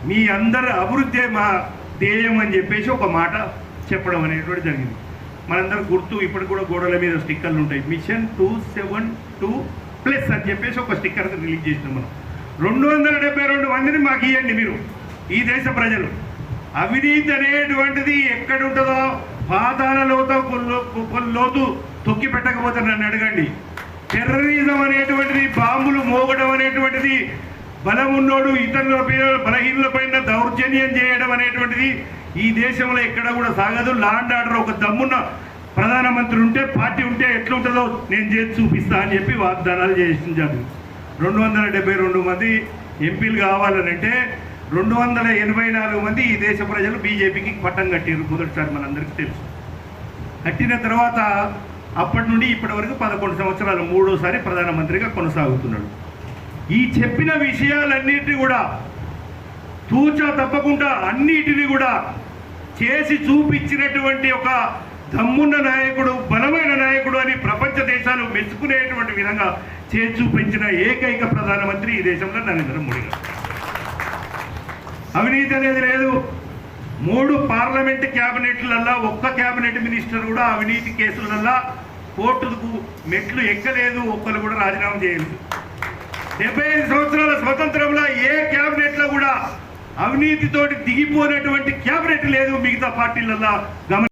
మీ అందరి అభివృద్ధి మా ధ్యేయం అని చెప్పేసి ఒక మాట చెప్పడం అనేటువంటి జరిగింది. మనందరూ గుర్తు ఇప్పటికి కూడా గోడల మీద స్టిక్కర్లు ఉంటాయి. మిషన్ 272+ అని చెప్పేసి ఒక స్టిక్కర్ రిలీజ్ చేసినాం మనం. 272 మందిని మాకు ఇవ్వండి మీరు, ఈ దేశ ప్రజలు. అవినీతి అనేటువంటిది ఎక్కడుంటుందో పాతాల లోతు తొక్కి పెట్టకపోతే నన్ను అడగండి. టెర్రరిజం అనేటువంటిది, బాంబులు మోగడం అనేటువంటిది, బలం ఉన్నోడు ఇతరుల బలహీనుల పైన దౌర్జన్యం చేయడం అనేటువంటిది ఈ దేశంలో ఎక్కడ కూడా సాగదు. లాండ్ ఆర్డర్ ఒక దమ్మున్న ప్రధానమంత్రి ఉంటే, పార్టీ ఉంటే ఎట్లుంటుందో నేను చేసి చూపిస్తా అని చెప్పి వాగ్దానాలు చేసించారు. 272 మంది ఎంపీలు కావాలనంటే 284 మంది ఈ దేశ ప్రజలు బీజేపీకి పట్టం కట్టారు మొదటిసారి, మనందరికీ తెలుసు. కట్టిన తర్వాత అప్పటి నుండి ఇప్పటి వరకు 11 సంవత్సరాలు మూడోసారి ప్రధానమంత్రిగా కొనసాగుతున్నాడు. ఈ చెప్పిన విషయాలన్నిటినీ కూడా తూచా తప్పకుండా అన్నిటినీ కూడా చేసి చూపించినటువంటి ఒక దమ్మున్న నాయకుడు, బలమైన నాయకుడు అని ప్రపంచ దేశాలు మెచ్చుకునేటువంటి విధంగా చేసి చూపించిన ఏకైక ప్రధానమంత్రి ఈ దేశంలో నరేంద్ర మోడీ గారు. అవినీతి అనేది లేదు. 3 పార్లమెంట్ క్యాబినెట్లల్లా ఒక్క క్యాబినెట్ మినిస్టర్ కూడా అవినీతి కేసులల్లా కోర్టుకు మెట్లు ఎక్కలేదు, ఒక్కరు కూడా రాజీనామా చేయలేదు. 75 సంవత్సరాల స్వతంత్రంలో ఏ క్యాబినెట్లో కూడా అవినీతితోటి దిగిపోయినటువంటి క్యాబినెట్ లేదు మిగతా పార్టీలల్లా.